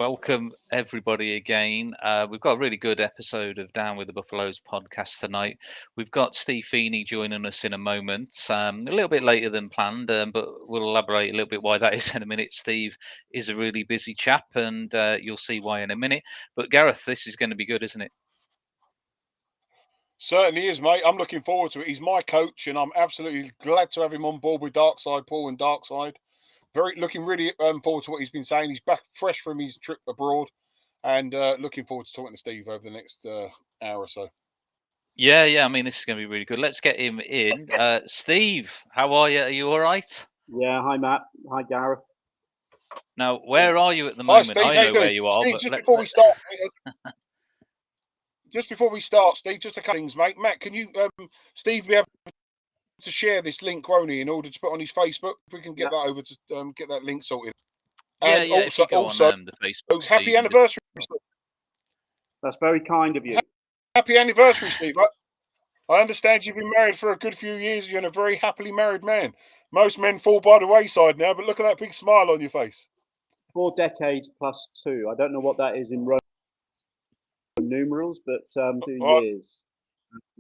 Welcome everybody again. We've got a really good episode of Down with the Buffaloes podcast tonight. We've got Steve Feeney joining us in a moment, a little bit later than planned, but we'll elaborate a little bit why that is in a minute. Steve is a really busy chap, and you'll see why in a minute. But Gareth, this is going to be good, isn't it? Certainly is, mate. I'm looking forward to it. He's my coach, and I'm absolutely glad to have him on board with darkSIDepool and darkSIDE. Looking really forward to what he's been saying. He's back fresh from his trip abroad, and looking forward to talking to Steve over the next hour or so. Yeah. I mean, this is going to be really good. Let's get him in. Steve, how are you? Are you all right? Yeah, hi Matt. Hi Gareth. Now, where are you at the Hi, moment? Steve. I How you know doing? where you are, Steve, but just before we start, Steve, just a couple things, mate. Matt, can you, Steve, be able to share this link, won't he, in order to put on his Facebook? If we can get that over to get that link sorted. Yeah, And if you go on the Facebook, happy Steve, anniversary. That's very kind of you. Happy anniversary, Steve. I understand you've been married for a good few years. You're a very happily married man. Most men fall by the wayside now, but look at that big smile on your face. 4 decades plus 2. I don't know what that is in Roman numerals, but 2 years.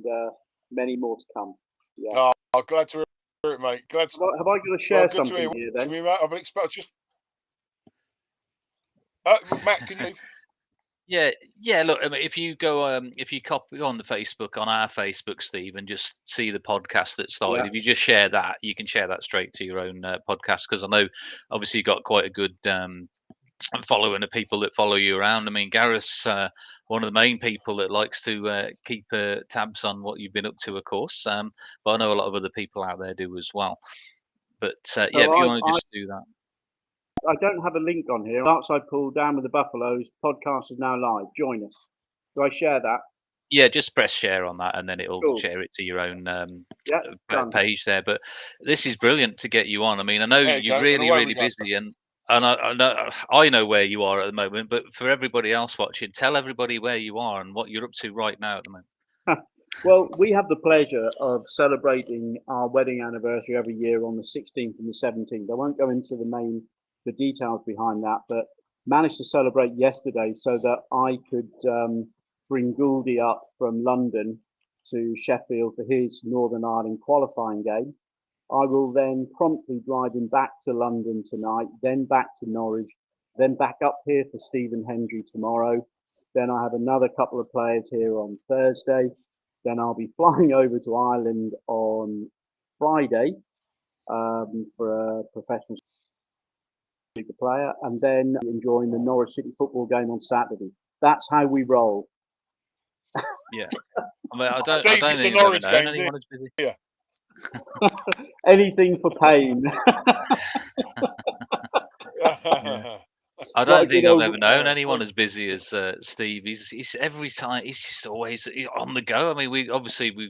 And many more to come. Yeah. Oh, glad to hear it, mate. Have I got to share something here then? I've expected just. Matt, can you? Yeah. Look, I mean, if you go, if you copy on the Facebook on our Facebook, Steve, and just see the podcast that started. If you just share that, you can share that straight to your own podcast, because I know, obviously, you've got quite a good following of people that follow you around. I mean, Gareth's one of the main people that likes to keep tabs on what you've been up to, of course. But I know a lot of other people out there do as well. But if you want to just do that. I don't have a link on here. darkSIDepool, Down with the Buffaloes podcast is now live. Join us. Do I share that? Yeah, just press share on that, and then it'll share it to your own page there. But this is brilliant to get you on. I mean, I know you're really busy, and I know where you are at the moment. But for everybody else watching, tell everybody where you are and what you're up to right now at the moment. Well, we have the pleasure of celebrating our wedding anniversary every year on the 16th and the 17th. I won't go into the details behind that, but managed to celebrate yesterday so that I could bring Gouldy up from London to Sheffield for his Northern Ireland qualifying game. I will then promptly drive him back to London tonight, then back to Norwich, then back up here for Stephen Hendry tomorrow. Then I have another couple of players here on Thursday. Then I'll be flying over to Ireland on Friday for a professional player, and then enjoying the Norwich City football game on Saturday. That's how we roll. Yeah, I mean, I don't Steve, think it's a Norwich game. Yeah. Anything for pain. I don't think I've ever known anyone as busy as Steve. He's every time he's just always on the go. I mean, we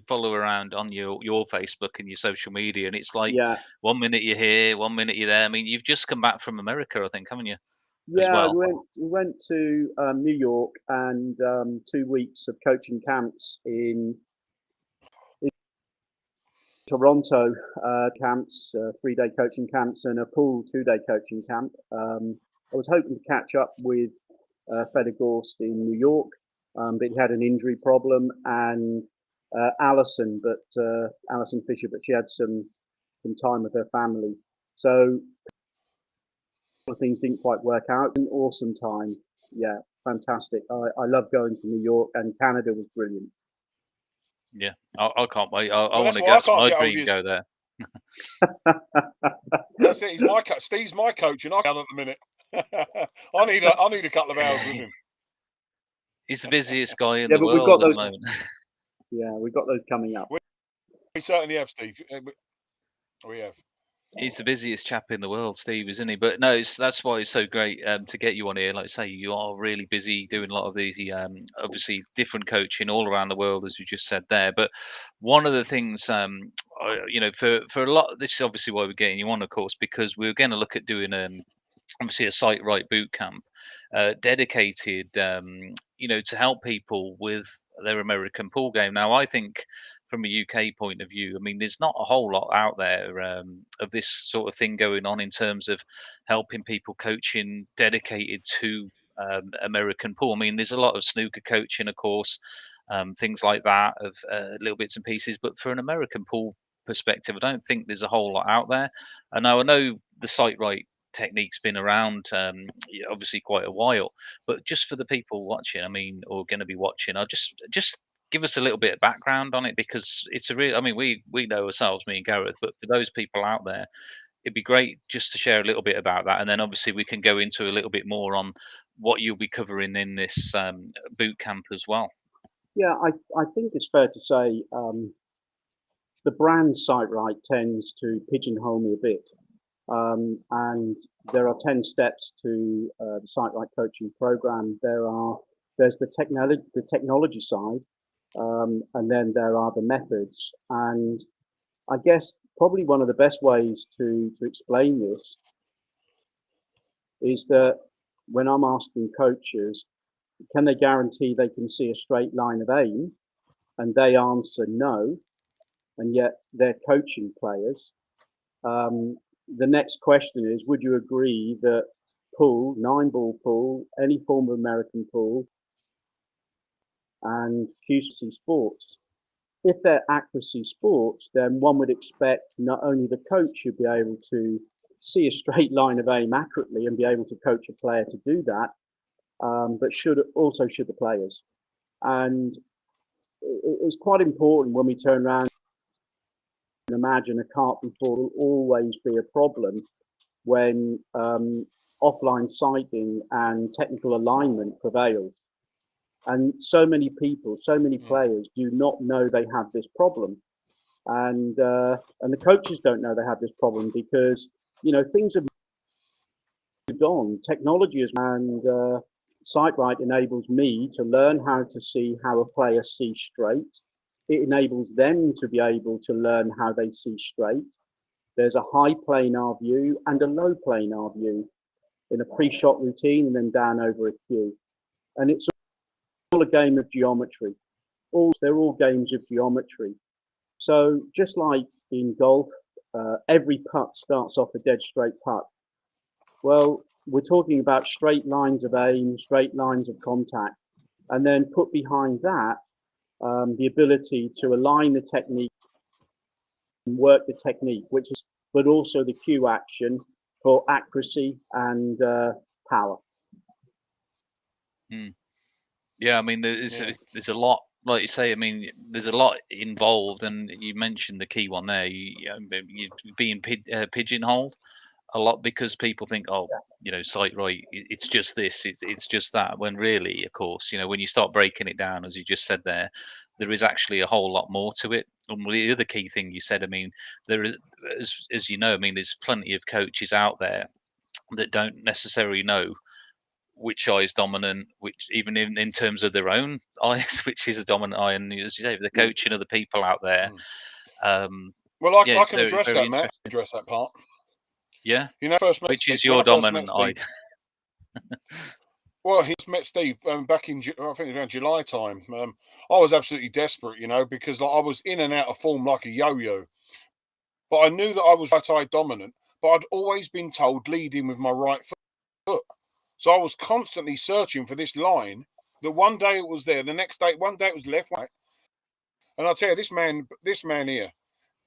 follow around on your Facebook and your social media, and it's like 1 minute you're here, 1 minute you're there. I mean, you've just come back from America, I think, haven't you? Yeah, we went to New York and 2 weeks of coaching camps in Toronto, camps, 3-day coaching camps, and a pool 2-day coaching camp. I was hoping to catch up with Fedegorst in New York, but he had an injury problem, and Alison Fisher, but she had some time with her family. So things didn't quite work out. An awesome time. Yeah, fantastic. I love going to New York, and Canada was brilliant. Yeah, I can't wait. I want to go. My dream go there. That's it. He's my coach. Steve's my coach, and I can't at the minute. I need a couple of hours with him. He's the busiest guy in the world at the moment. Yeah, we've got those coming up. We certainly have, Steve. We have. He's the busiest chap in the world, Steve, isn't he? But no, that's why it's so great to get you on here. Like I say, you are really busy doing a lot of these, obviously different coaching all around the world, as you just said there. But one of the things, for a lot, this is obviously why we're getting you on, of course, because we're going to look at doing obviously a site right boot camp dedicated, to help people with their American pool game. Now, I think, from a UK point of view, I mean, there's not a whole lot out there of this sort of thing going on in terms of helping people, coaching dedicated to American pool. I mean, there's a lot of snooker coaching, of course, things like that, of little bits and pieces. But for an American pool perspective, I don't think there's a whole lot out there. I know the sight right technique's been around, obviously quite a while, but just for the people watching, I mean, or going to be watching, I'll just give us a little bit of background on it, because it's a real. I mean, we know ourselves, me and Gareth, but for those people out there, it'd be great just to share a little bit about that, and then obviously we can go into a little bit more on what you'll be covering in this boot camp as well. Yeah, I think it's fair to say the brand Sight Right tends to pigeonhole me a bit. And there are 10 steps to the Sight Right coaching program. There's the technology side, and then there are the methods. And I guess probably one of the best ways to explain this is that when I'm asking coaches, can they guarantee they can see a straight line of aim? And they answer no, and yet they're coaching players. The next question is, would you agree that pool, 9-ball pool, any form of American pool, and accuracy sports? If they're accuracy sports, then one would expect not only the coach should be able to see a straight line of aim accurately and be able to coach a player to do that, but should the players. And it's quite important when we turn around and imagine a cart before will always be a problem when offline sighting and technical alignment prevails. And so many people, so many players do not know they have this problem. And the coaches don't know they have this problem because, things have moved on. Technology is, and Sight Right enables me to learn how to see how a player sees straight. It enables them to be able to learn how they see straight. There's a high planar view and a low planar view in a pre-shot routine and then down over a cue. And it's all a game of geometry. They're all games of geometry. So just like in golf, every putt starts off a dead straight putt. Well, we're talking about straight lines of aim, straight lines of contact, and then put behind that the ability to align the technique and work the technique, but also the cue action for accuracy and power. Yeah, I mean, there's a lot, like you say. I mean, there's a lot involved, and you mentioned the key one there. You're being pigeonholed a lot because people think, oh, Sight Right, it's just this, it's just that. When really, of course, when you start breaking it down, as you just said there is actually a whole lot more to it. And the other key thing you said, I mean, there is, as you know, I mean, there's plenty of coaches out there that don't necessarily know which eye is dominant, which even in terms of their own eyes, which is a dominant eye, and as you say, the coaching of the people out there. Well, I can very, address very that, Matt. Address that part. Yeah. First met Which Steve, is your dominant eye? Well, he's met Steve back in, I think around July time. I was absolutely desperate, because I was in and out of form like a yo-yo. But I knew that I was right-eye dominant, but I'd always been told leading with my right foot. So I was constantly searching for this line that one day it was there, the next day, one day it was left, right. And I'll tell you, this man here,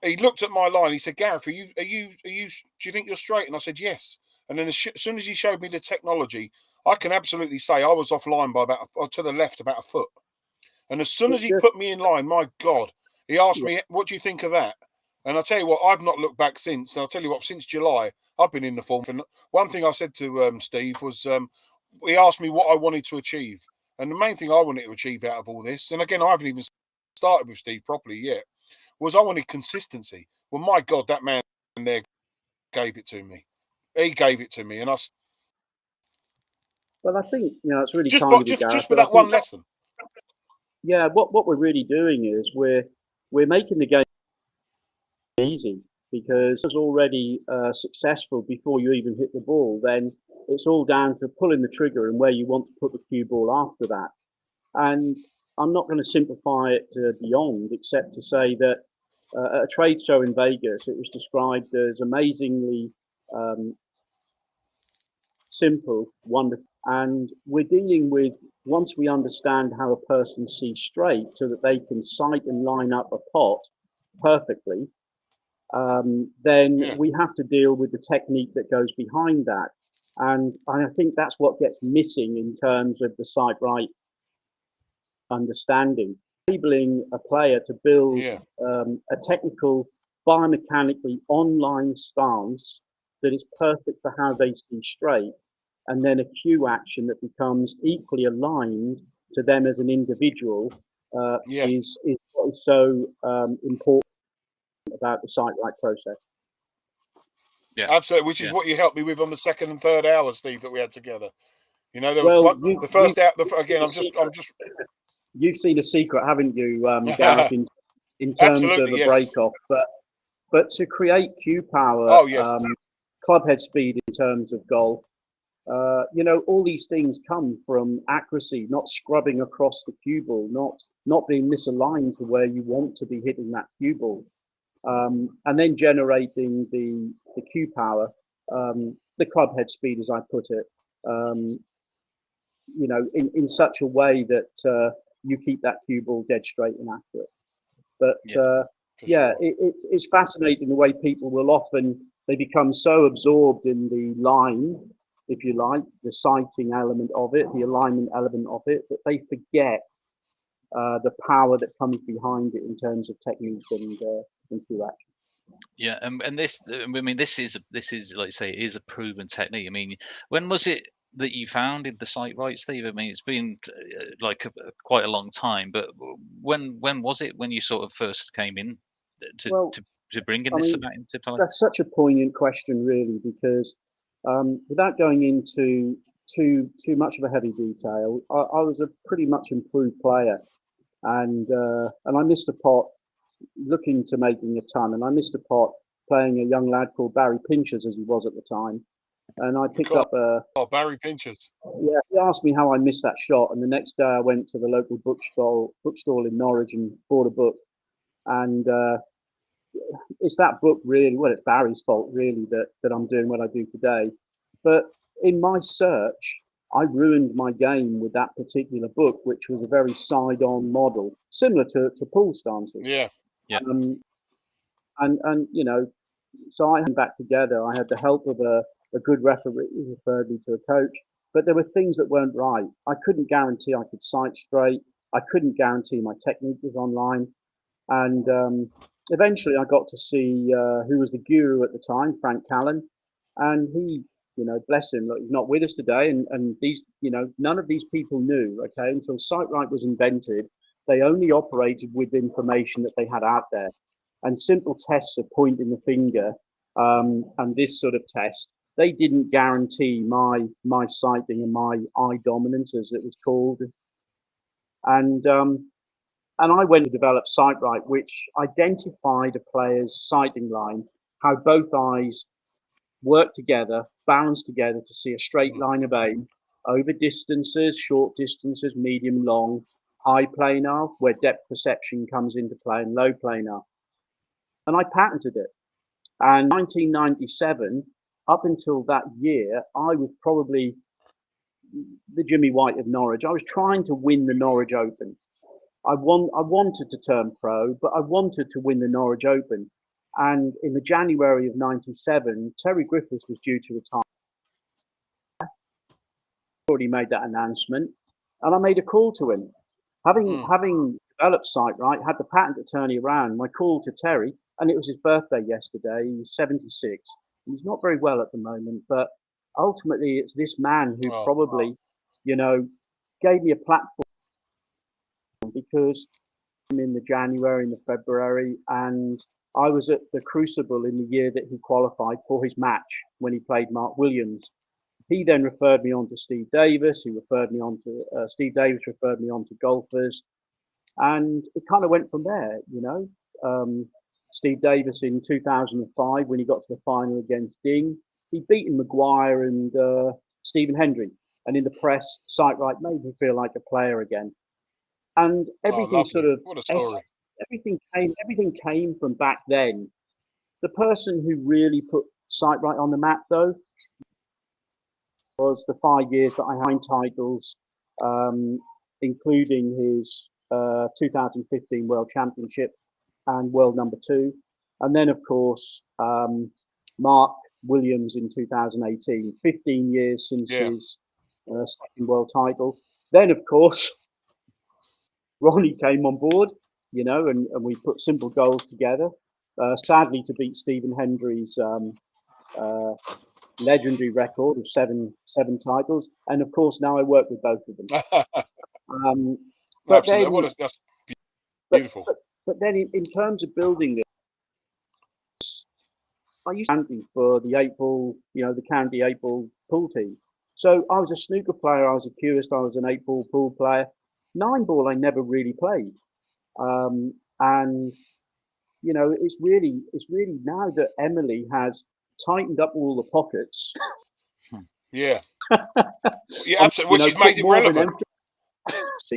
he looked at my line. He said, "Gareth, do you think you're straight?" And I said, "Yes." And then as soon as he showed me the technology, I can absolutely say I was offline by to the left about a foot. And as soon as he put me in line, my God, he asked me, "What do you think of that?" And I'll tell you what, I've not looked back since. And I'll tell you what, since July, I've been in the form. And one thing I said to Steve was, he asked me what I wanted to achieve. And the main thing I wanted to achieve out of all this, and again, I haven't even started with Steve properly yet, was I wanted consistency. Well, my God, that man there gave it to me. He gave it to me. And Well, I think, it's really just for that one lesson. Yeah, what we're really doing is we're making the game easy, because it's already successful before you even hit the ball. Then it's all down to pulling the trigger and where you want to put the cue ball after that. And I'm not going to simplify it beyond, except to say that at a trade show in Vegas, it was described as amazingly simple, wonderful. And we're dealing with, once we understand how a person sees straight so that they can sight and line up a pot perfectly, then we have to deal with the technique that goes behind that. And I think that's what gets missing in terms of the sight right understanding. Enabling a player to build a technical, biomechanically online stance that is perfect for how they see straight, and then a cue action that becomes equally aligned to them as an individual is what is so important about the sight right process. Yeah, absolutely. Which is what you helped me with on the second and third hour, Steve, that we had together. You know, there was the first hour. Again, I'm just. You've seen a secret, haven't you, Gareth, in terms of a break off, but to create cue power, club head speed in terms of golf, you know, all these things come from accuracy, not scrubbing across the cue ball, not being misaligned to where you want to be hitting that cue ball, and then generating the cue power, the club head speed, as I put it, you know, in such a way that you keep that cue ball dead straight and accurate. But it's fascinating the way people will often, they become so absorbed in the line, if you like, the sighting element of it, the alignment element of it, that they forget the power that comes behind it in terms of technique and cue action. Yeah, and this, I mean, this is like you say, it is a proven technique. I mean, when was it that you founded the sight right, Steve? I mean, it's been like quite a long time, but when was it when you sort of first came in to bringing this about into play? That's such a poignant question, really, because without going into too much of a heavy detail, I was a pretty much improved player, and I missed a pot looking to making a ton, and I missed a pot playing a young lad called Barry Pinchers, as he was at the time. And I picked up Barry Pinchers. Yeah, he asked me how I missed that shot, and the next day I went to the local bookstall in Norwich and bought a book. And it's that book really. Well, it's Barry's fault really that I'm doing what I do today. But in my search, I ruined my game with that particular book, which was a very side-on model, similar to pool stances. Yeah. And you know, so I went back together. I had the help of a good referee who referred me to a coach, but there were things that weren't right. I couldn't guarantee I could sight straight. I couldn't guarantee my technique was online. And eventually I got to see who was the guru at the time, Frank Callan, and he, you know, bless him, look, he's not with us today. And these, you know, none of these people knew, okay, until sight right was invented, they only operated with information that they had out there. And simple tests of pointing the finger and this sort of test, they didn't guarantee my sighting and my eye dominance, as it was called. And I went to develop sight right, which identified a player's sighting line, how both eyes work together, balance together to see a straight line of aim over distances, short distances, medium, long, high planar, where depth perception comes into play, and low planar. And I patented it. And 1997, up until that year, I was probably the Jimmy White of Norwich. I was trying to win the Norwich Open. I wanted to turn pro, but I wanted to win the Norwich Open. And in the January of '97, Terry Griffiths was due to retire. Already made that announcement, and I made a call to him. Having developed sight right, had the patent attorney around, my call to Terry, and it was his birthday yesterday. He's 76. He's not very well at the moment, but ultimately it's this man who probably, you know, gave me a platform, because I'm in the January and the February, and I was at the Crucible in the year that he qualified for his match when he played Mark Williams. He then referred me on to Steve Davis, who referred me on to Steve Davis referred me on to golfers, and it kind of went from there, you know. Steve Davis in 2005, when he got to the final against Ding, he'd beaten Maguire and Stephen Hendry, and in the press, sight right made me feel like a player again. And everything everything came from back then. The person who really put sight right on the map, though, was the 5 years that I had 9 titles, including his 2015 World Championship and World Number 2. And then, of course, Mark Williams in 2018, 15 years since his second world title. Then, of course, Ronnie came on board, and we put simple goals together. Sadly, to beat Stephen Hendry's legendary record of seven titles, and of course now I work with both of them. Absolutely, that's beautiful. But then, in terms of building this, I used to be for the 8-ball, the county 8-ball pool team. So I was a snooker player, I was a curist, I was an 8-ball pool player. 9-ball I never really played, and it's really now that Emily has tightened up all the pockets. Yeah, absolutely, which has made it relevant.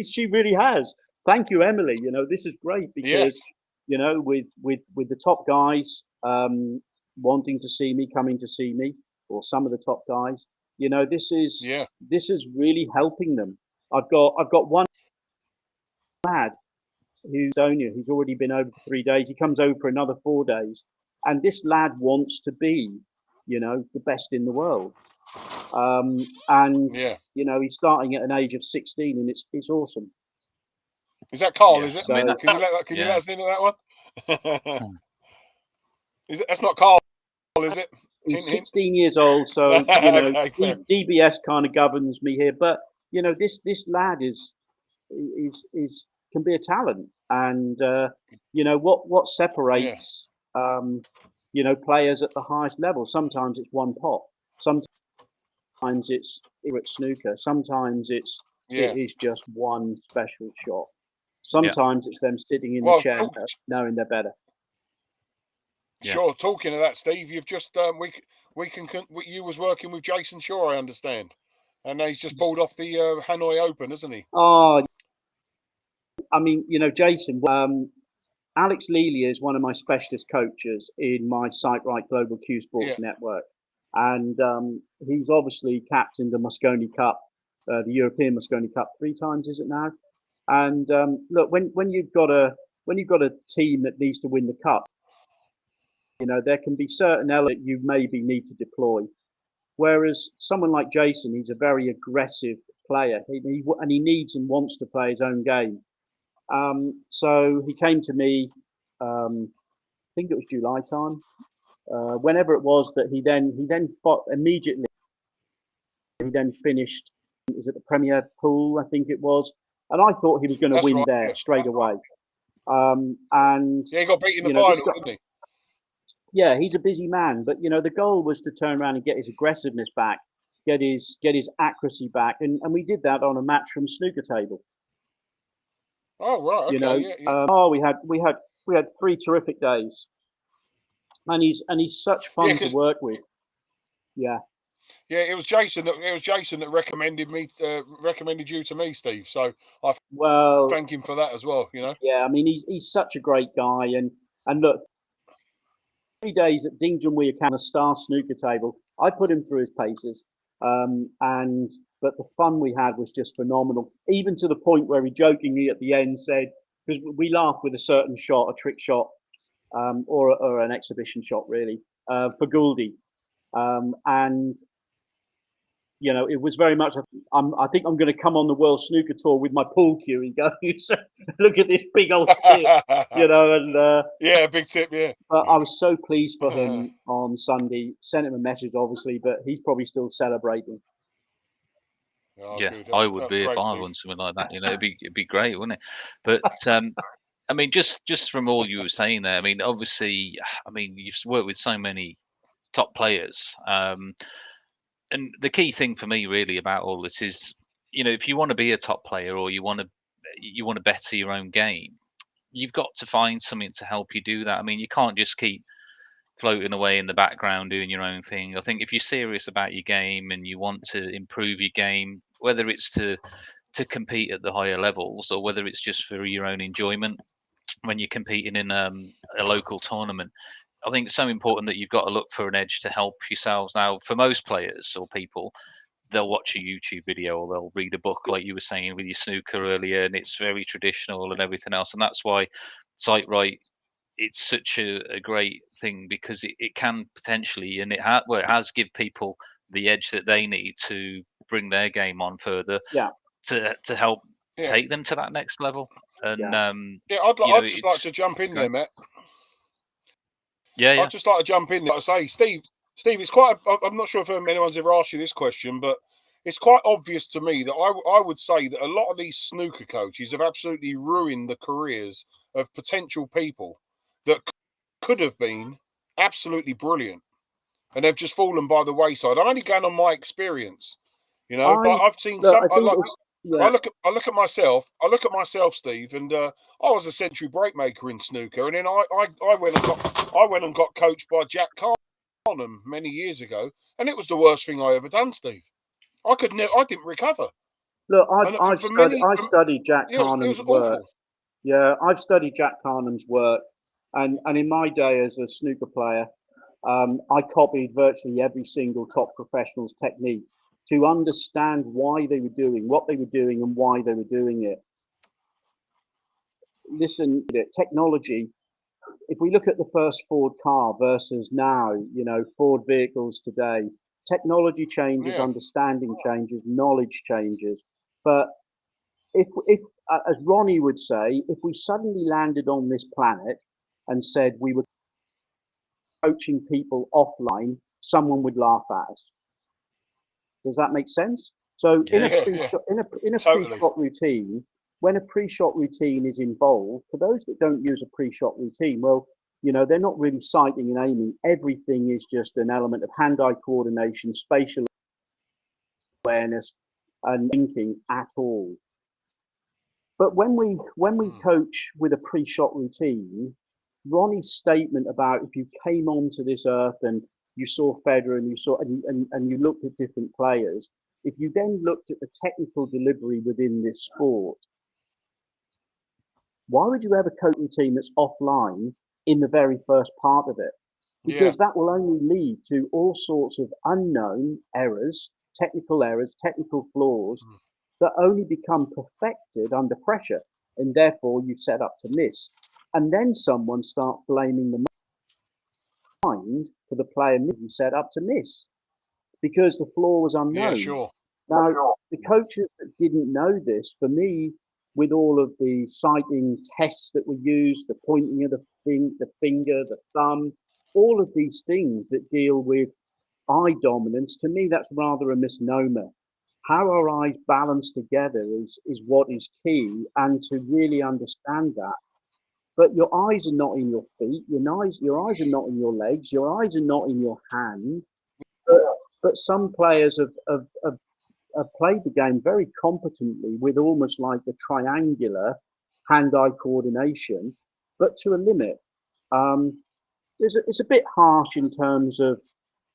She really has. Thank you, Emily. This is great because with the top guys wanting to see me, coming to see me, or some of the top guys, this is really helping them. I've got one lad who's Sonia, who's already been over for 3 days. He comes over for another 4 days, and this lad wants to be, the best in the world. He's starting at an age of 16, and it's awesome. Is that Carl? Is it? So, can you let us into that one? That's not Carl, is it? He's 16 years old, so DBS kind of governs me here. But this lad is can be a talent, and what separates players at the highest level. Sometimes it's one pot. Sometimes it's at snooker. Sometimes it is just one special shot. Sometimes it's them sitting in the chair knowing they're better. Sure. Talking of that, Steve, you've just you was working with Jason Shaw, I understand, and he's just pulled off the Hanoi Open, hasn't he? Oh, I mean, Jason. Alex Lelia is one of my specialist coaches in my Site Right Global Q Sports Network, and he's obviously captained the Mosconi Cup, the European Mosconi Cup 3 times, is it now? And look, when you've got a team that needs to win the cup, there can be certain elements you maybe need to deploy. Whereas someone like Jason, he's a very aggressive player, and he needs and wants to play his own game. So he came to me, I think it was July time, whenever it was that he then fought immediately. He then finished, is it the Premier Pool, I think it was, and I thought he was going to win there straight away. And he got beat in the final, didn't he? Yeah, he's a busy man, but the goal was to turn around and get his aggressiveness back, get his accuracy back, and we did that on a match from Snooker Table. Oh right, okay. We had 3 terrific days, and he's such fun to work with. Yeah. Yeah, it was Jason that recommended you to me, Steve. So I thank him for that as well. Yeah, I mean he's such a great guy, and look, 3 days at Dingjunwei Akana Star Snooker Table, I put him through his paces, but the fun we had was just phenomenal. Even to the point where he jokingly at the end said, because we laughed with a certain shot, a trick shot, or an exhibition shot really, for Gouldy, and it was very much. I think I'm going to come on the World Snooker Tour with my pool cue. He goes, look at this big old tip, and big tip, yeah. But I was so pleased for him on Sunday. Sent him a message, obviously, but he's probably still celebrating. Oh, yeah, I would be if I won something like that. It'd be great, wouldn't it? But I mean, just from all you were saying there, I mean, obviously, you've worked with so many top players. And the key thing for me really about all this is, if you want to be a top player or you want to better your own game, you've got to find something to help you do that. I mean, you can't just keep floating away in the background doing your own thing. I think if you're serious about your game and you want to improve your game, whether it's to compete at the higher levels or whether it's just for your own enjoyment when you're competing in a local tournament, I think it's so important that you've got to look for an edge to help yourselves. Now, for most players or people, they'll watch a YouTube video or they'll read a book, like you were saying with your snooker earlier, and it's very traditional and everything else. And that's why Sight Right, it's such a great thing, because it can potentially, and it has give people the edge that they need to bring their game on further, Yeah. to help Yeah. take them to that next level. And I'd just like to jump in there, Matt. Yeah. I'd just like to jump in there. Like I say, Steve, it's quite. I'm not sure if anyone's ever asked you this question, but it's quite obvious to me that I would say that a lot of these snooker coaches have absolutely ruined the careers of potential people that could have been absolutely brilliant, and they've just fallen by the wayside. I'm only going on my experience, but I've seen some. I look at myself. I look at myself, Steve, and I was a century break maker in snooker, and then I went and got coached by Jack Carnham many years ago, and it was the worst thing I ever done, Steve. I didn't recover. Look, I studied Jack Carnham's work. Yeah, I've studied Jack Carnham's work, and in my day as a snooker player, I copied virtually every single top professional's technique to understand why they were doing what they were doing and why they were doing it. Listen, technology. If we look at the first Ford car versus now, Ford vehicles today, technology changes, understanding changes, knowledge changes. But if as Ronnie would say, if we suddenly landed on this planet and said we were coaching people offline, someone would laugh at us. Does that make sense? So in a pre-shot routine, when a pre-shot routine is involved, for those that don't use a pre-shot routine, well, they're not really sighting and aiming. Everything is just an element of hand-eye coordination, spatial awareness, and thinking at all. But when we coach with a pre-shot routine, Ronnie's statement about if you came onto this earth and you saw Federer and you looked at different players, if you then looked at the technical delivery within this sport, why would you ever coach a routine that's offline in the very first part of it? Because that will only lead to all sorts of unknown errors, technical flaws that only become perfected under pressure, and therefore you set up to miss. And then someone starts blaming the mind for the player you set up to miss because the flaw was unknown. Yeah, sure. Now, the coaches that didn't know this, for me, with all of the sighting tests that were used, the pointing of the finger, the thumb, all of these things that deal with eye dominance, to me, that's rather a misnomer. How our eyes balance together is what is key, and to really understand that. But your eyes are not in your feet, your eyes are not in your legs, your eyes are not in your hand. But some players have played the game very competently with almost like the triangular hand-eye coordination, but to a limit. It's a bit harsh in terms of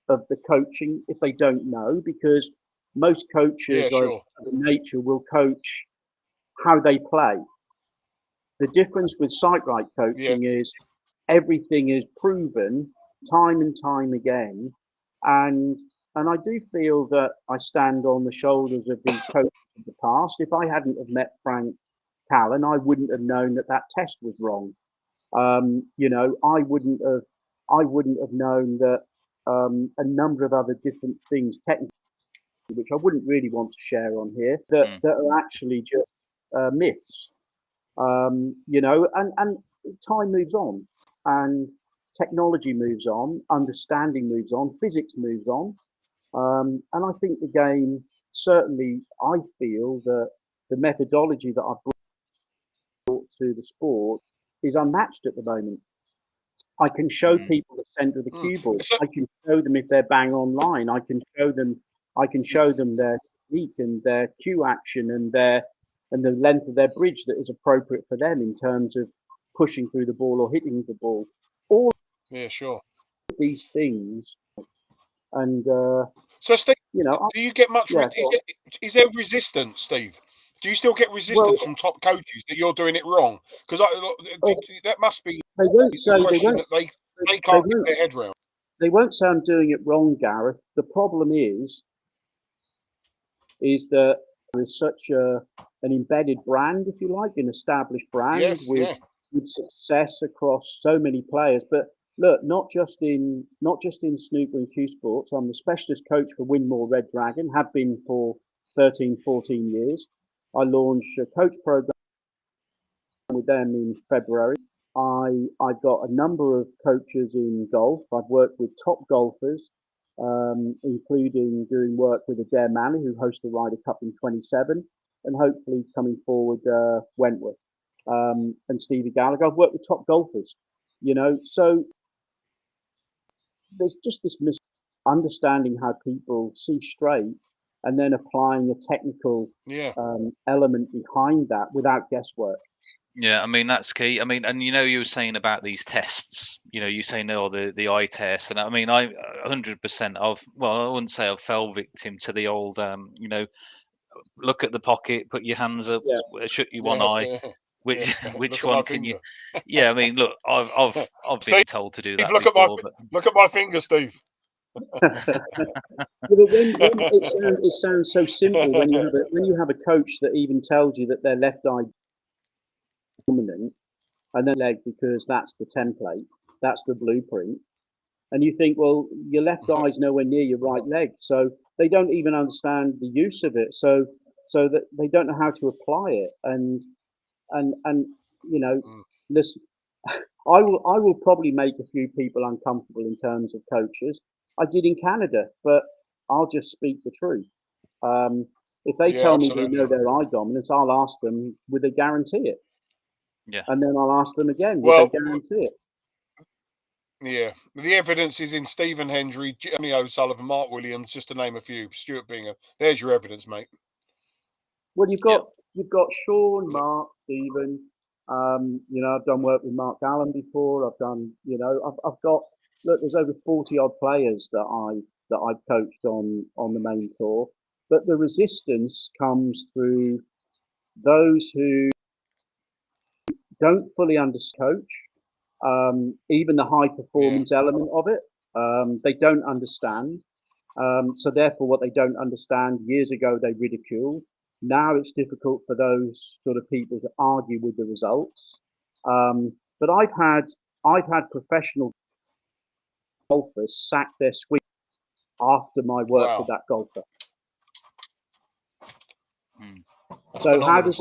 the coaching if they don't know, because most coaches of nature will coach how they play. The difference with sight right coaching is everything is proven time and time again, and I do feel that I stand on the shoulders of these coaches of the past. If I hadn't have met Frank Callan, I wouldn't have known that test was wrong. I wouldn't have known that a number of other different things, technically, which I wouldn't really want to share on here, that are actually just myths. And time moves on, and technology moves on, understanding moves on, physics moves on, and I think the game, certainly, I feel that the methodology that I've brought to the sport is unmatched at the moment. I can show people the center of the cue ball. I can show them if they're bang online. I can show them their technique and their cue action and the length of their bridge that is appropriate for them in terms of pushing through the ball or hitting the ball. All these things. And so, Steve, do you get much? Is there resistance, Steve? Do you still get resistance from top coaches that you're doing it wrong? Because that must be they won't say they can't get their head around. They won't say I'm doing it wrong, Gareth. The problem is is that there is such an embedded brand, if you like, an established brand Yes, with success across so many players. But look, not just in snooker and cue sports. I'm the specialist coach for Winmore Red Dragon, have been for 13, 14 years. I launched a coach program with them in February. I've got a number of coaches in golf. I've worked with top golfers, including doing work with Adair Manley, who hosts the Ryder Cup in 27, and hopefully coming forward, Wentworth, and Stevie Gallagher. I've worked with top golfers, so there's just this misunderstanding how people see straight and then applying a technical element behind that without guesswork. Yeah, I mean that's key. I mean, and you were saying about these tests. You say no, the eye test, and I mean I 100% I wouldn't say I fell victim to the old look at the pocket, put your hands up, shut your one eye. Which which one can you? Yeah, I mean, look, I've Steve, been told to do that look before, look at my finger, Steve. When it sounds so simple when you have a coach that even tells you that their left eye dominant and then leg because that's the template, that's the blueprint, and you think, well, your left eye's nowhere near your right leg, so they don't even understand the use of it, so that they don't know how to apply it, and listen, I will probably make a few people uncomfortable in terms of coaches. I did in Canada, but I'll just speak the truth. If they tell me they know their eye dominance, I'll ask them, would they guarantee it? Yeah. And then I'll ask them again, would they guarantee it? Yeah. The evidence is in Stephen Hendry, Jeremy O'Sullivan, Mark Williams, just to name a few. Stuart Binger. There's your evidence, mate. Well, you've got Sean, Mark, Stephen. I've done work with Mark Allen before. I've done, I've got, look, there's over 40 odd players that I've coached on the main tour. But the resistance comes through those who don't fully understand coach, even the high performance element of it. They don't understand. So therefore, what they don't understand, years ago they ridiculed. Now it's difficult for those sort of people to argue with the results. But I've had professional golfers sack their swing after my work with that golfer. So how does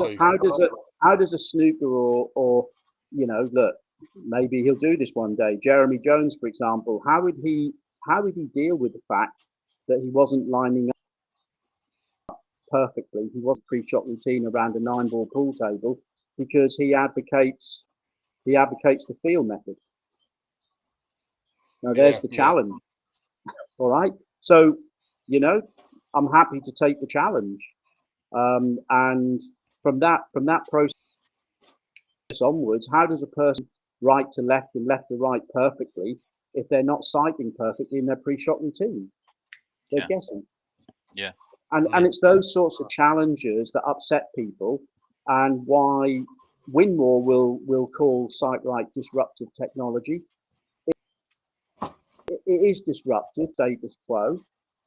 a snooker or look, maybe he'll do this one day. Jeremy Jones, for example, how would he deal with the fact that he wasn't lining up perfectly? He wasn't pre-shot routine around a 9-ball pool table because he advocates the field method. Now there's the challenge. All right. So, I'm happy to take the challenge. And from that process onwards, how does a person right to left and left to right perfectly if they're not sighting perfectly in their pre-shot routine? They're guessing. Yeah. And it's those sorts of challenges that upset people, and why Winmore will call sight right disruptive technology. It is disruptive, status quo,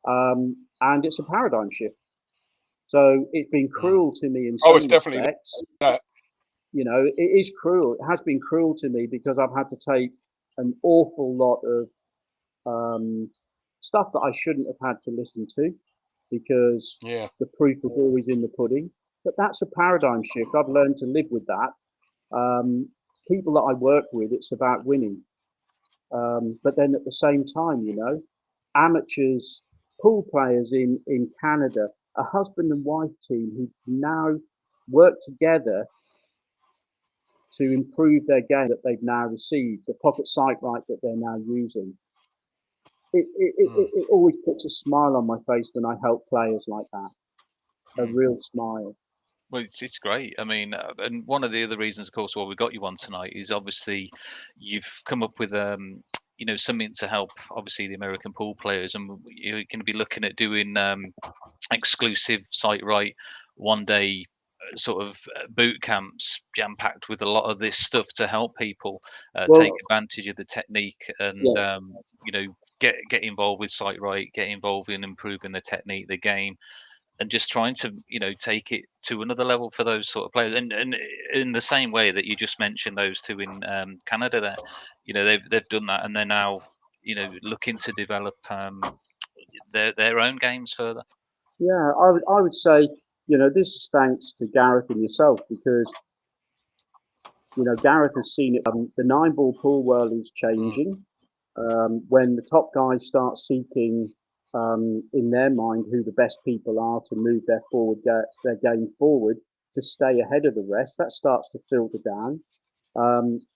and it's a paradigm shift. So it's been cruel to me in some respects. It is cruel. It has been cruel to me because I've had to take an awful lot of stuff that I shouldn't have had to listen to, because the proof is always in the pudding. But that's a paradigm shift. I've learned to live with that. People that I work with, it's about winning. But then at the same time, amateurs, pool players in Canada, a husband and wife team who now work together to improve their game that they've now received, the pocket sight right that they're now using. It always puts a smile on my face when I help players like that. A real smile. Well, it's great. I mean, and one of the other reasons, of course, why we got you on tonight is obviously you've come up with something to help obviously the American pool players, and you're going to be looking at doing exclusive sight right one day sort of boot camps jam packed with a lot of this stuff to help people take advantage of the technique and get involved with sight right, get involved in improving the technique, the game. and just trying to take it to another level for those sort of players. And in the same way that you just mentioned those two in Canada, there, they've done that, and they're now looking to develop their own games further. Yeah, I would say, this is thanks to Gareth and yourself, because Gareth has seen it. The 9-ball pool world is changing. When the top guys start seeking in their mind who the best people are to move their game forward to stay ahead of the rest, that starts to filter down.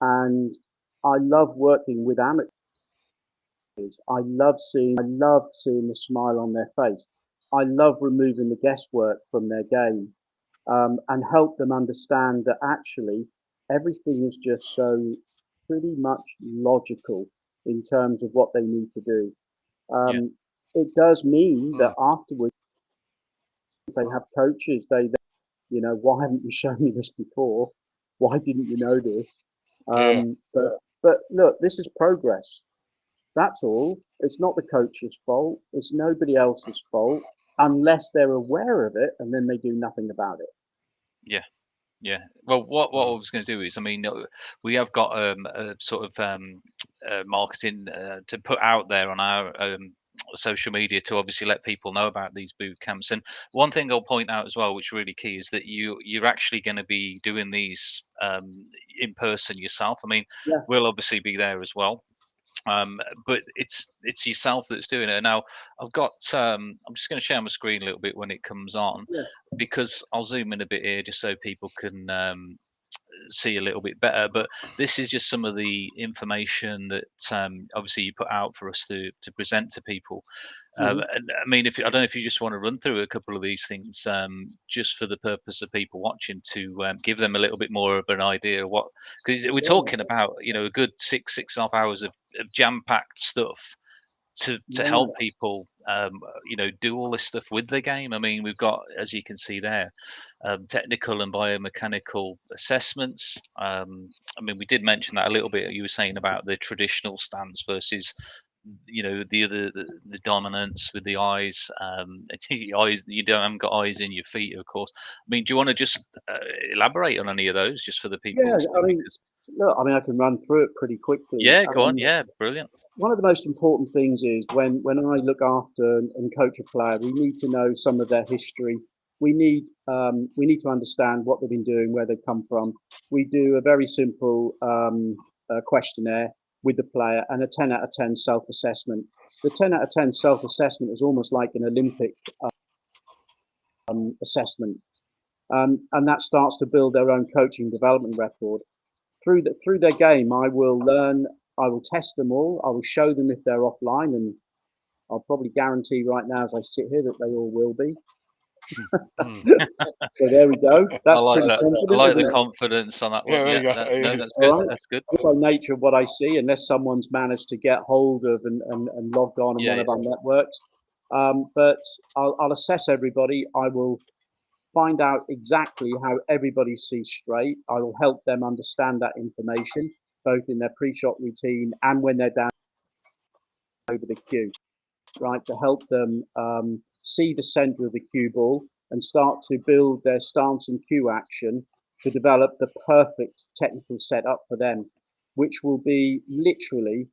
And I love working with amateurs. I love seeing the smile on their face. I love removing the guesswork from their game, and help them understand that actually everything is just so pretty much logical in terms of what they need to do. It does mean that afterwards they have coaches. Why haven't you shown me this before? Why didn't you know this? But look, this is progress. That's all. It's not the coach's fault. It's nobody else's fault unless they're aware of it, and then they do nothing about it. Yeah. Yeah. Well, what I was going to do is, I mean, we have got a sort of marketing to put out there on our social media to obviously let people know about these boot camps. And one thing I'll point out as well, which is really key, is that you're actually going to be doing these in person yourself. I mean, Yeah. we'll obviously be there as well. But it's yourself that's doing it. Now I've got I'm just going to share my screen a little bit when it comes on, Yeah. because I'll zoom in a bit here just so people can see a little bit better. But this is just some of the information that obviously you put out for us to present to people. And I mean, I don't know if you just want to run through a couple of these things, just for the purpose of people watching, to give them a little bit more of an idea of what, because we're talking about a good 6.5 hours of jam-packed stuff to help people do all this stuff with the game. I mean, we've got, as you can see there, technical and biomechanical assessments. I mean, we did mention that a little bit. You were saying about the traditional stance versus the dominance with the eyes. Eyes, you haven't got eyes in your feet, of course. I mean, do you want to just elaborate on any of those, just for the people listening? Look, I mean, I can run through it pretty quickly. Yeah, go on. Yeah, brilliant. One of the most important things is when I look after and coach a player, we need to know some of their history. We need to understand what they've been doing, where they've come from. We do a very simple questionnaire with the player and a 10 out of 10 self-assessment. The 10 out of 10 self-assessment is almost like an Olympic assessment, and that starts to build their own coaching development record. Through their game, I will test them all. I will show them if they're offline, and I'll probably guarantee right now as I sit here that they all will be. So there we go. That's I like pretty that. confident, I like isn't the it? confidence on that one. Yeah, that's good. All right. That's good. By nature of what I see, unless someone's managed to get hold of and logged on one of our networks. But I'll assess everybody. I will find out exactly how everybody sees straight. I will help them understand that information, both in their pre-shot routine and when they're down over the cue, right? To help them see the center of the cue ball and start to build their stance and cue action to develop the perfect technical setup for them, which will be literally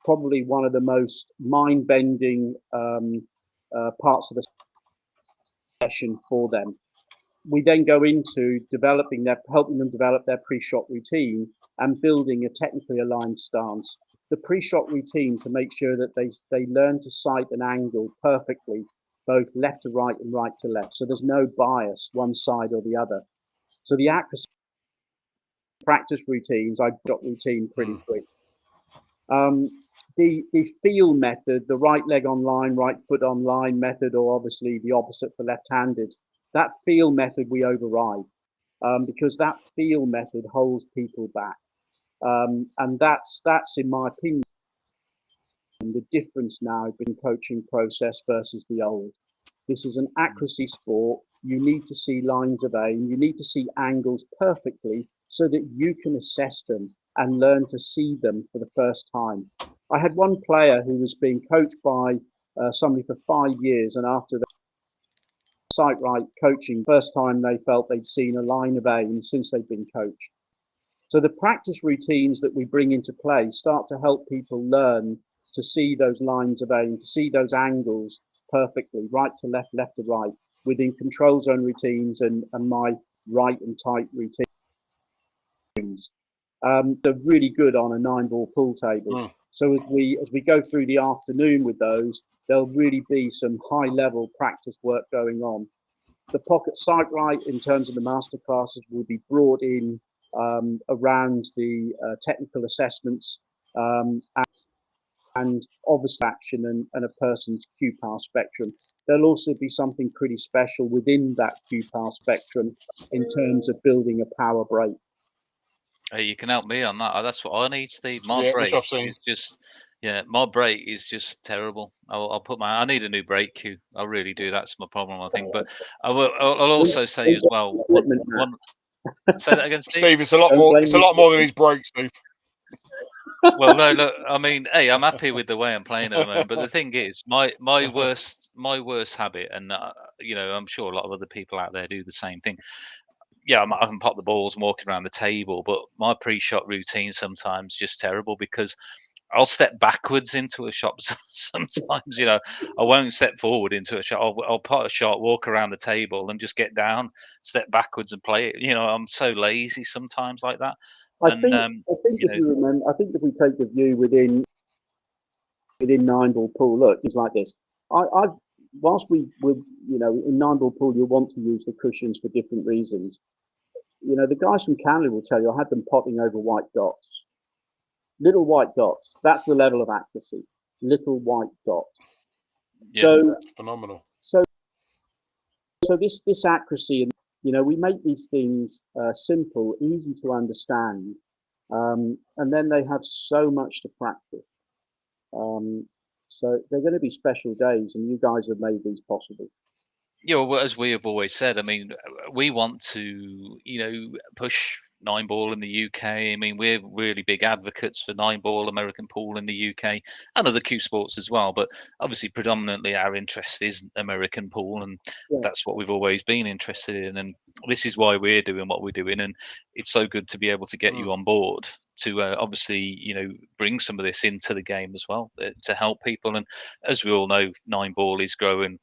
probably one of the most mind-bending parts of the session for them. We then go into helping them develop their pre-shot routine and building a technically aligned stance. The pre-shot routine to make sure that they learn to sight an angle perfectly, both left to right and right to left. So there's no bias one side or the other. So the accuracy practice routines, I shot routine pretty quick. The feel method, the right leg online, right foot online method, or obviously the opposite for left-handed, that feel method we override, because that feel method holds people back. And that's in my opinion, the difference now between coaching process versus the old. This is an accuracy sport. You need to see lines of aim. You need to see angles perfectly so that you can assess them and learn to see them for the first time. I had one player who was being coached by somebody for 5 years, and after that, sight right coaching. First time they felt they'd seen a line of aim since they'd been coached. So the practice routines that we bring into play start to help people learn to see those lines of aim, to see those angles perfectly, right to left, left to right, within control zone routines and my right and tight routines. They're really good on a 9-ball pool table. So as we go through the afternoon with those, there'll really be some high level practice work going on. The pocket sight right in terms of the master classes will be brought in around the technical assessments and obvious action and a person's cue pass spectrum. There'll also be something pretty special within that cue pass spectrum in terms of building a power break. Hey, you can help me on that. That's what I need, Steve. My which break I've seen. is just, my break is just terrible. I need a new break cue. I really do. That's my problem, I think. But I'll also say as well, say that again, Steve. Steve, it's a lot more. It's a lot more than his break, Steve. Well, no, look, I mean, hey, I'm happy with the way I'm playing at the moment. But the thing is, my worst habit, and I'm sure a lot of other people out there do the same thing. Yeah, I can pop the balls and walking around the table, but my pre-shot routine sometimes just terrible because I'll step backwards into a shot sometimes. I won't step forward into a shot. I'll put a shot, walk around the table, and just get down, step backwards, and play it. I'm so lazy sometimes like that. I think if you remember, I think if we take the view within 9-ball pool, look, it's like this. Whilst we will, in 9-ball pool, you'll want to use the cushions for different reasons. The guys from Canada will tell you, I had them potting over white dots, little white dots. That's the level of accuracy, little white dot. Yeah. So phenomenal. So this accuracy, and we make these things simple, easy to understand, and then they have so much to practice. So they're going to be special days, and you guys have made these possible. Well, as we have always said, I mean, we want to, push 9-ball in the UK. I mean, we're really big advocates for 9-ball American pool in the UK and other cue sports as well. But obviously, predominantly our interest is American pool, and that's what we've always been interested in. And this is why we're doing what we're doing. And it's so good to be able to get you on board to obviously, bring some of this into the game as well to help people. And as we all know, 9-ball is growing.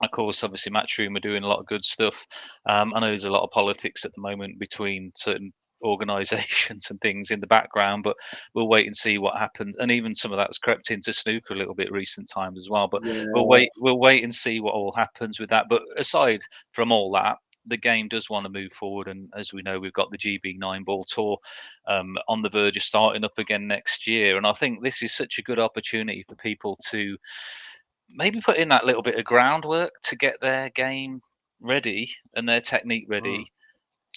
Of course, obviously, Matchroom are doing a lot of good stuff. I know there's a lot of politics at the moment between certain organisations and things in the background, but we'll wait and see what happens. And even some of that's crept into snooker a little bit recent times as well. But we'll wait and see what all happens with that. But aside from all that, the game does want to move forward, and as we know, we've got the GB 9-ball tour on the verge of starting up again next year. And I think this is such a good opportunity for people to maybe put in that little bit of groundwork to get their game ready and their technique ready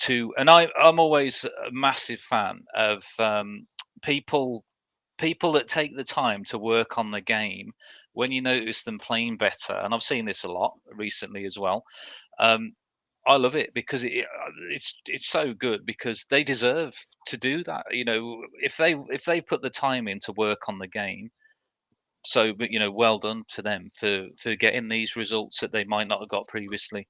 and I'm always a massive fan of people that take the time to work on the game when you notice them playing better. And I've seen this a lot recently as well. I love it because it's so good because they deserve to do that. If they put the time in to work on the game, but well done to them for getting these results that they might not have got previously.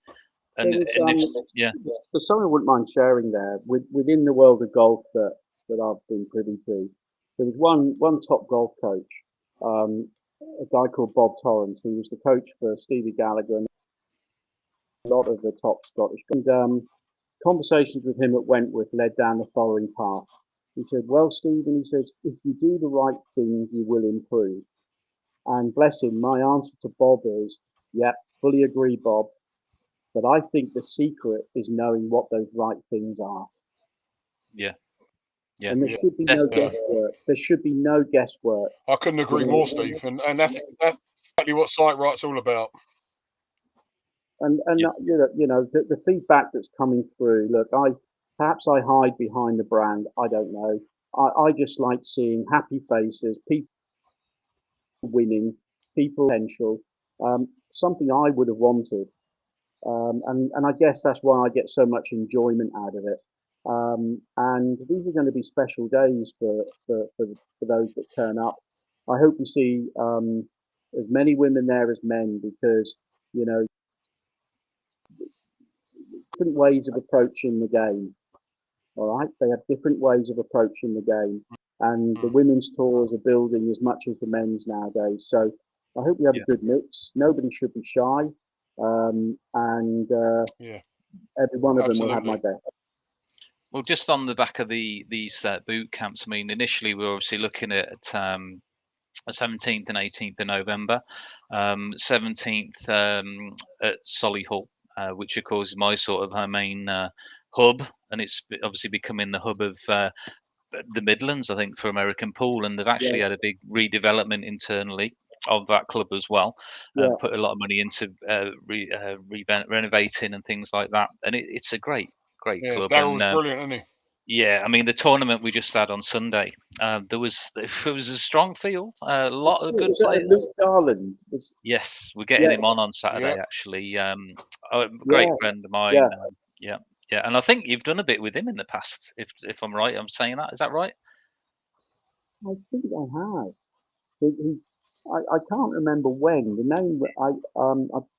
And There's something I wouldn't mind sharing there within the world of golf that I've been privy to. There was one top golf coach, a guy called Bob Torrance, who was the coach for Stevie Gallagher and a lot of the top Scottish. And conversations with him at Wentworth led down the following path. He said, "Well, Stephen," he says, "if you do the right things, you will improve." And bless him, my answer to Bob is, yeah, fully agree, Bob. But I think the secret is knowing what those right things are. Yeah. And there should be no guesswork. There should be no guesswork. I couldn't agree more, Steve. And that's exactly what sight right's all about. And the feedback that's coming through. Look, perhaps I hide behind the brand. I don't know. I just like seeing happy faces, people winning, people potential. Something I would have wanted. And I guess that's why I get so much enjoyment out of it. And these are going to be special days for those that turn up. I hope we see as many women there as men because different ways of approaching the game. All right, they have different ways of approaching the game, and the women's tours are building as much as the men's nowadays. So I hope we have a good mix. Nobody should be shy, and every one of them will have my best. Well, just on the back of these boot camps, I mean, initially we were obviously looking at 17th and 18th of November. 17th at Solihull, which of course is my sort of her main hub, and it's obviously becoming the hub of the Midlands, I think, for American pool, and they've actually had a big redevelopment internally of that club as well, and put a lot of money into renovating and things like that, and it's a great club. Daryl's brilliant, isn't he? Yeah, I mean the tournament we just had on Sunday, there was a strong field, a lot of good players. Luke Garland. Yes, we're getting him on Saturday actually. A great friend of mine. Yeah, and I think you've done a bit with him in the past, if I'm right. I'm saying that. Is that right? I think I have. I can't remember when the name.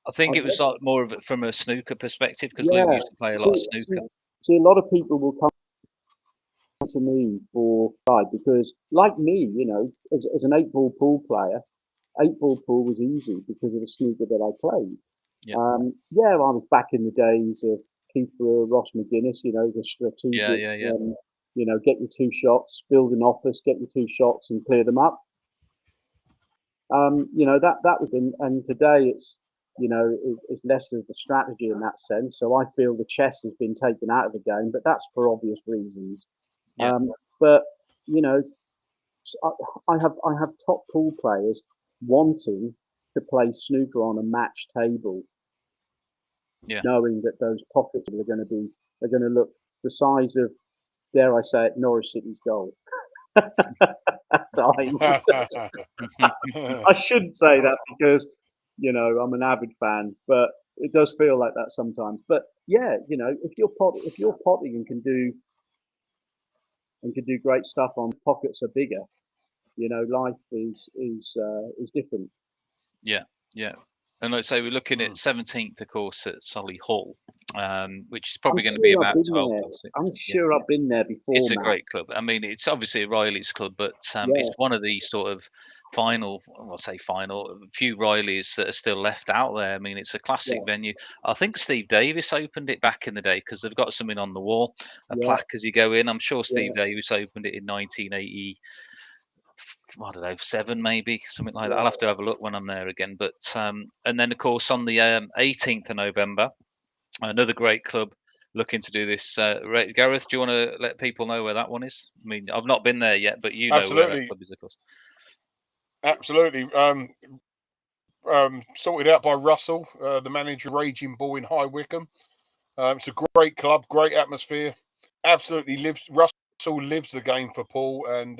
I think it was like more of it from a snooker perspective, because Luke used to play a lot of snooker. See, a lot of people will come to me for guide because, like me, you know, as an 8-ball pool player, 8-ball pool was easy because of the snooker that I played. I was back in the days of Keeper, Ross McGuinness, you know, the strategic, you know, get your 2 shots, build an office, get your 2 shots and clear them up. You know, that was and today it's, you know, it's less of the strategy in that sense. So I feel the chess has been taken out of the game, but that's for obvious reasons. But you know, I have top pool players wanting to play snooker on a match table, knowing that those pockets are going to look the size of, dare I say it, Norwich City's goal. At times. I shouldn't say that because, you know, I'm an avid fan, but it does feel like that sometimes. But yeah, you know, if you're potting and can do great stuff on pockets are bigger, you know, life is different. Yeah. And like I say, we're looking at 17th, of course, at Solihull, which is probably going to be about 12 or 6. I'm sure I've been there before. It's a great club. I mean, it's obviously a Riley's club, but it's one of the sort of a few Rileys that are still left out there. I mean, it's a classic venue. I think Steve Davis opened it back in the day because they've got something on the wall, a plaque as you go in. I'm sure Steve Davis opened it in 1980. I don't know, 7 maybe, something like that. I'll have to have a look when I'm there again. But and then of course on the 18th of November, another great club looking to do this. Gareth, do you want to let people know where that one is? I mean, I've not been there yet, but you know where that club is, of course. Absolutely. Sorted out by Russell, the manager of Raging Bull in High Wycombe. It's a great club, great atmosphere. Absolutely Russell lives the game for pool, and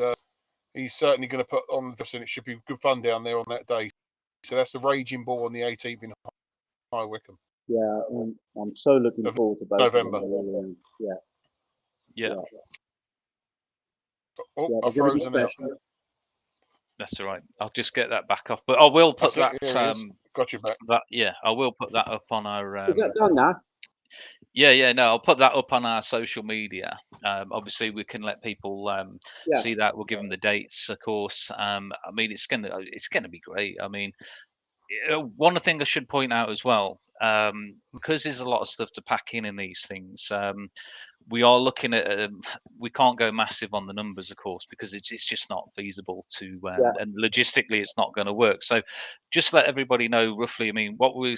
he's certainly going to put on the, and it should be good fun down there on that day. So that's the Raging Bull on the 18th in High Wycombe. Yeah, I'm so looking forward to both November. Yeah. Oh, I've frozen out. That's all right. I'll just get that back off. But I will put that. Got you back. I will put that up on our. Is that done now? Yeah. No, I'll put that up on our social media. Obviously, we can let people see that. We'll give them the dates, of course. I mean, it's gonna be great. I mean, one thing I should point out as well, because there's a lot of stuff to pack in these things. We are looking at. We can't go massive on the numbers, of course, because it's just not feasible to, and logistically, it's not going to work. So, just let everybody know roughly. I mean, what we're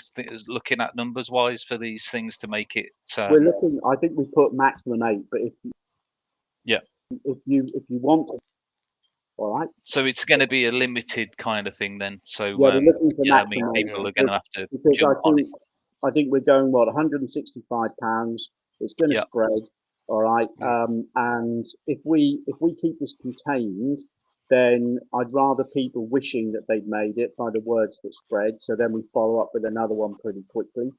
looking at numbers wise for these things to make it. We're looking. I think we put maximum 8, but if you want to. All right. So it's going to be a limited kind of thing then. So we're looking for I mean, people are going to have to jump on it. I think we're going £165. It's going to spread. All right. And if we keep this contained, then I'd rather people wishing that they'd made it by the words that spread. So then we follow up with another one pretty quickly.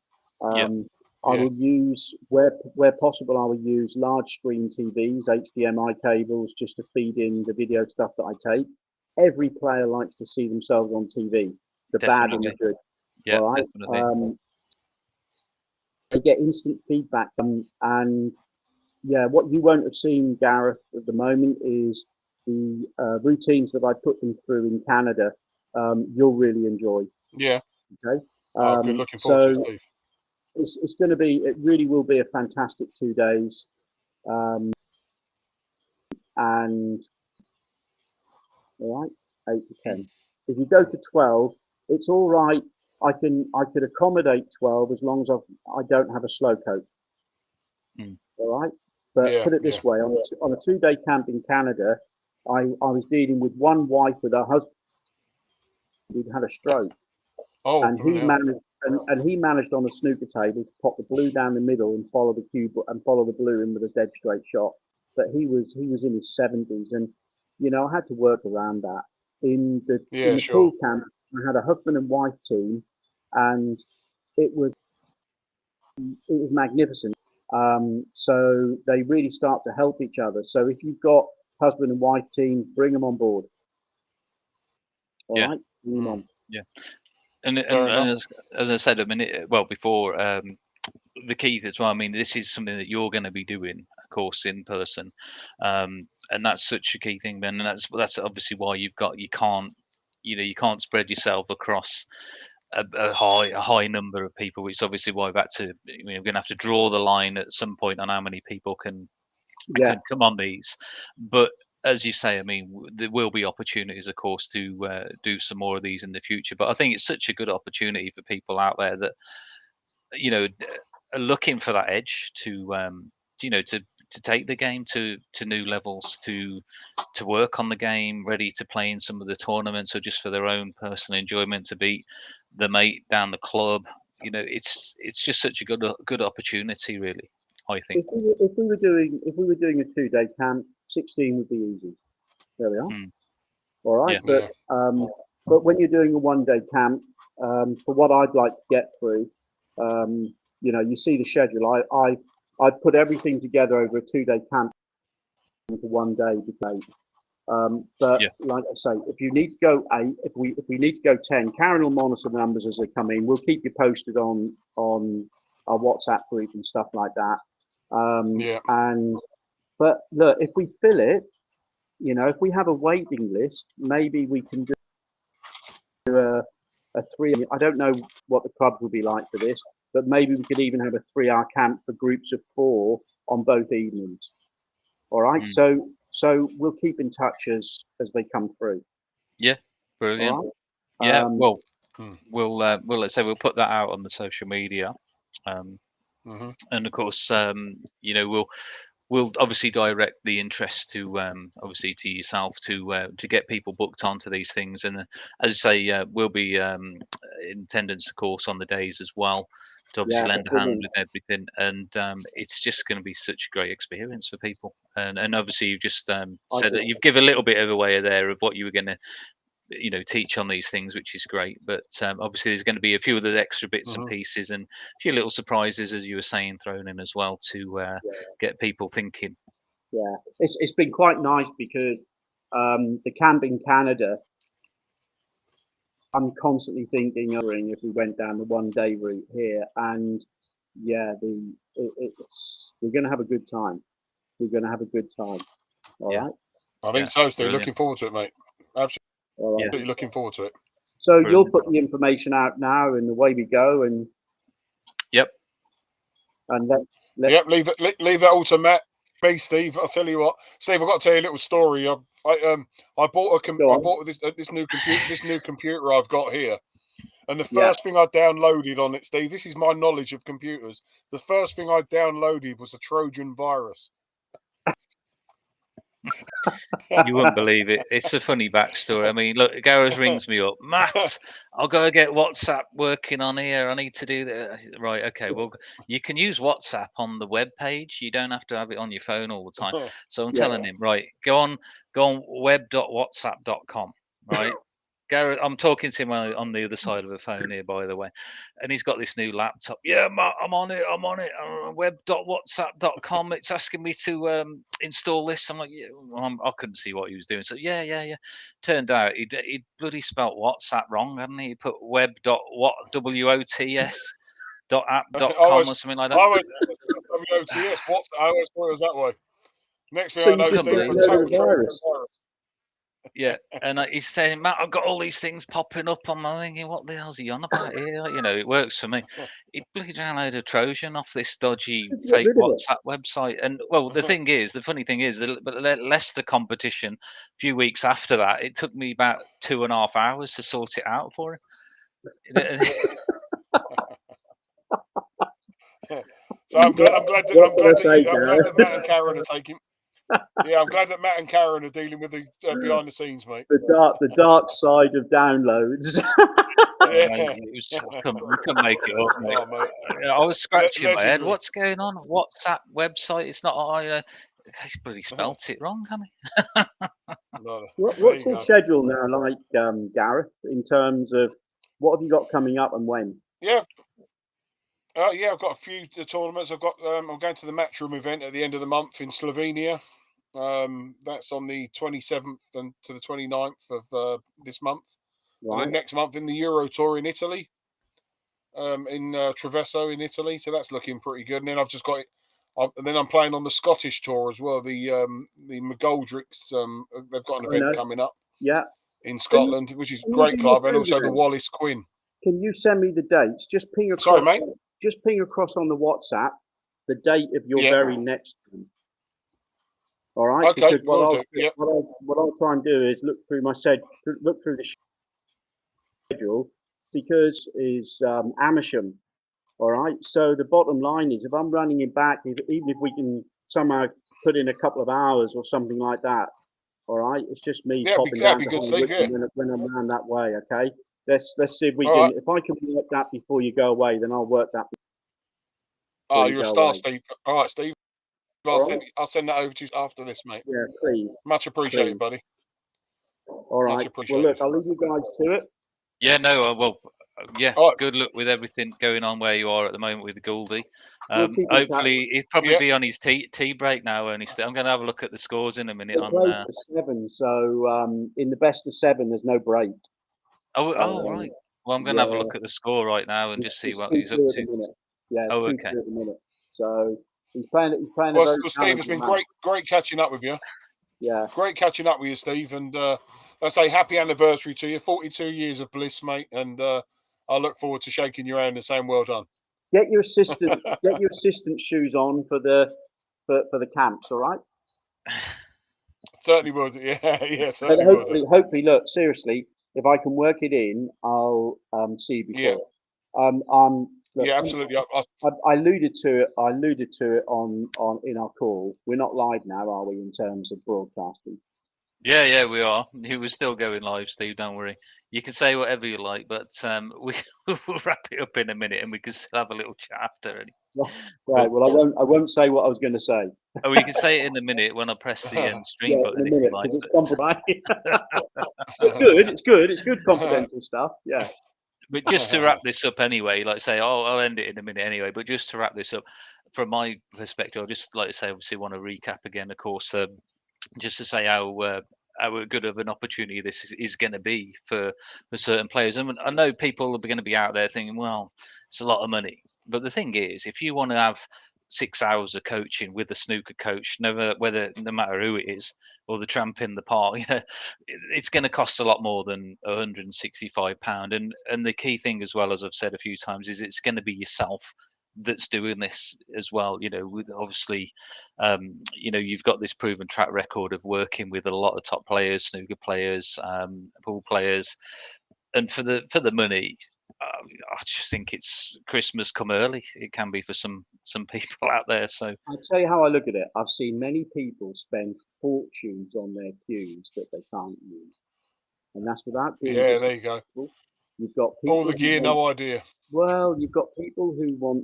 I will use, where possible, I will use large screen TVs, HDMI cables, just to feed in the video stuff that I take. Every player likes to see themselves on TV, the bad and the good. Yeah, all right? definitely. they get instant feedback, and yeah, what you won't have seen, Gareth, at the moment is the routines that I put them through in Canada. You'll really enjoy. Yeah. Okay. Oh, good. Looking forward to it, Steve. It's going to be. It really will be a fantastic 2 days. And all right, 8 to 10. If you go to 12, it's all right. I could accommodate 12 as long as I don't have a slow coach. All right, but put it this way: on a 2 day camp in Canada, I was dealing with one wife with her husband who'd had a stroke. Oh, and he managed on a snooker table to pop the blue down the middle and follow the cube and follow the blue in with a dead straight shot. But he was in his 70s, and I had to work around that. In the pool camp, I had a husband and wife team, and it was magnificent. So they really start to help each other. So if you've got husband and wife team, bring them on board. All right, bring them on. Yeah. And as I said a minute, before, the key as well. I mean, this is something that you're going to be doing, of course, in person, and that's such a key thing. Then, and that's obviously why you can't spread yourself across a high number of people, which is obviously why we've had to. We're going to have to draw the line at some point on how many people can come on these, but. As you say, I mean, there will be opportunities, of course, to do some more of these in the future. But I think it's such a good opportunity for people out there that are looking for that edge to take the game to new levels, to work on the game, ready to play in some of the tournaments, or just for their own personal enjoyment, to beat the mate down the club. It's just such a good opportunity, really. I think. If we were doing a 2 day camp, 16 would be easy. There we are. All right, but when you're doing a 1 day camp, for what I'd like to get through, you see the schedule. I put everything together over a 2 day camp into 1 day debate. But like I say, if you need to go 8, if we need to go 10, Karen will monitor the numbers as they come in. We'll keep you posted on our WhatsApp group and stuff like that. But look, if we fill it, if we have a waiting list, maybe we can do a 3. I don't know what the clubs will be like for this, but maybe we could even have a 3-hour camp for groups of 4 on both evenings. All right, so we'll keep in touch as they come through. Yeah, brilliant. Right? Yeah, we'll let's say we'll put that out on the social media, and of course, we'll obviously direct the interest to obviously to yourself to get people booked onto these things, and as I say, we'll be in attendance, of course, on the days as well, to obviously lend a hand with everything, and it's just going to be such a great experience for people. And obviously, you've just said that you've given a little bit of away there of what you were going to teach on these things, which is great. But obviously there's going to be a few of the extra bits and pieces and a few little surprises, as you were saying, thrown in as well to get people thinking. Yeah, it's been quite nice because the camp in Canada, I'm constantly thinking of if we went down the 1 day route here, and we're going to have a good time. We're going to have a good time. All right. I think so, Steve. Looking forward to it, mate. Absolutely looking forward to it. So you'll put the information out now, and away we go. And and let's leave that all to Matt. Me, Steve. I'll tell you what, Steve. I've got to tell you a little story. I bought this new computer I've got here, and the first thing I downloaded on it, Steve. This is my knowledge of computers. The first thing I downloaded was a Trojan virus. You wouldn't believe it. It's a funny backstory. I mean, look, Gareth rings me up. Matt, I'll go get WhatsApp working on here. I need to do that. Right, okay. Well, you can use WhatsApp on the web page. You don't have to have it on your phone all the time. So I'm telling him, right, go on web.whatsapp.com, right? Gareth, I'm talking to him on the other side of the phone here, by the way, and he's got this new laptop. Yeah, Matt, I'm on it. Web.whatsapp.com. It's asking me to install this. I'm like, I couldn't see what he was doing. So yeah. Turned out he'd bloody spelt WhatsApp wrong, hadn't he? He put web.what WOTS. .app.com or something like that. I went WOTS. What's I always thought it was that way. Next thing So I know, you just Steve don't was know total the virus. Yeah, and he's saying, Matt, I've got all these things popping up on my thinking, what the hell's he on about here? Like, you know, it works for me. He bloody downloaded a Trojan off this dodgy Just get fake rid of it. WhatsApp website. And well, the funny thing is, but Leicester competition, a few weeks after that, it took me about 2.5 hours to sort it out for him. So I'm glad that Matt and Karen are taking. Yeah, I'm glad that Matt and Karen are dealing with the behind the scenes, mate. The dark side of downloads. Mate, I couldn't make it up, mate. Oh, mate. I was scratching my head. Legendary. What's going on? WhatsApp website? It's not. He's bloody spelt it wrong, hasn't he? No, What's the schedule now like, Gareth, in terms of what have you got coming up and when? Yeah. I've got a few tournaments. I'm going to the Matchroom event at the end of the month in Slovenia. That's on the 27th and to the 29th of this month. Right. And then next month in the Euro Tour in Italy, in Treviso in Italy. So that's looking pretty good. And then I've just got it. And then I'm playing on the Scottish Tour as well. The McGoldricks, they've got an event coming up. Yeah. In Scotland, which is a great club, and also the Wallace Quinn. Can you send me the dates? Just ping across. Sorry, mate. Just ping across on the WhatsApp the date of your very next one. All right. Okay. Because what I'll try and do is look through the schedule, because is Amersham. All right. So the bottom line is, if I'm running it back, even if we can somehow put in a couple of hours or something like that. All right. It's just me popping down when I'm around that way. Okay. Let's see if we can. Right. If I can work that before you go away, then I'll work that. Oh, you're a star, Steve. All right, Steve. I'll send that over to you after this, mate. Yeah, please. Much appreciated, buddy. All right. Well, look, I'll leave you guys to it. Yeah, no, good luck with everything going on where you are at the moment with Gouldy. Hopefully, he'll probably be on his tea break now, Ernie. I'm going to have a look at the scores in a minute. It plays for 7, so in the best of 7, there's no break. Right. Well, I'm going to have a look at the score right now and just see what he's up to. Yeah, it's 2-2 at the minute. So he's playing. Well, Steve, it's been great catching up with you. Yeah, great catching up with you, Steve. And I say happy anniversary to you. 42 years of bliss, mate. And I look forward to shaking your hand and saying well done. Get your assistant shoes on for the camps. All right. Certainly will. Yeah. Certainly. Hopefully, look, seriously, if I can work it in, I'll see you before. Yeah. Look, absolutely. I alluded to it on in our call. We're not live now, are we, in terms of broadcasting? Yeah, we are. We're still going live, Steve. Don't worry. You can say whatever you like, but we'll wrap it up in a minute, and we can still have a little chat after. Right. Well, I won't say what I was going to say. Oh, you can say it in a minute when I press the stream button. In a minute, because it's good. It's good confidential stuff. Yeah. But just to wrap this up anyway, like I say, I'll end it in a minute anyway. But just to wrap this up, from my perspective, I just like to say, obviously, want to recap again, of course, just to say how good of an opportunity this is going to be for certain players. And I know people are going to be out there thinking, well, it's a lot of money. But the thing is, if you want to have 6 hours of coaching with a snooker coach, no matter who it is, or the tramp in the park, it's going to cost a lot more than £165. And the key thing as well, as I've said a few times, is it's going to be yourself that's doing this as well. With obviously, you've got this proven track record of working with a lot of top players, snooker players, pool players, and for the money. I just think it's Christmas come early. It can be for some people out there. So I'll tell you how I look at it. I've seen many people spend fortunes on their cues that they can't use, and that's without being. Yeah, there you go. You've got people all the gear, no idea. Well, you've got people who are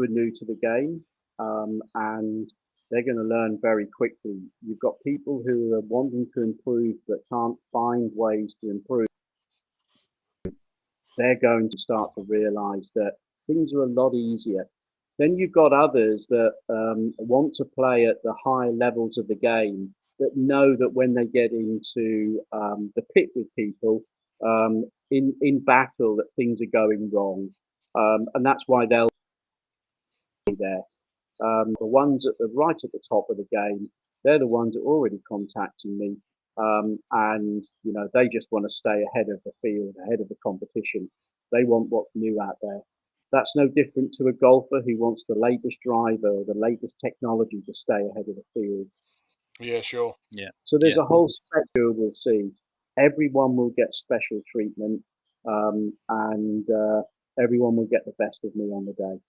new to the game, and they're going to learn very quickly. You've got people who are wanting to improve but can't find ways to improve. They're going to start to realise that things are a lot easier. Then you've got others that want to play at the high levels of the game, that know that when they get into the pit with people in battle, that things are going wrong. and that's why they'll be there. The ones at the right at the top of the game, they're the ones that are already contacting me, and they just want to stay ahead of the field, ahead of the competition. They want what's new out there. That's no different to a golfer who wants the latest driver or the latest technology to stay ahead of the field. Yeah, sure. Yeah. So there's a whole spectrum we'll see. Everyone will get special treatment, and everyone will get the best of me on the day.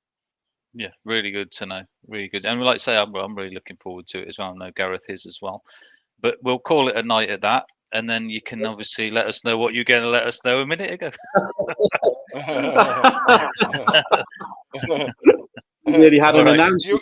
Yeah, really good to know. Really good. And like I say, I'm really looking forward to it as well. I know Gareth is as well. But we'll call it a night at that. And then you can obviously let us know what you're going to let us know a minute ago. You nearly had an announcement.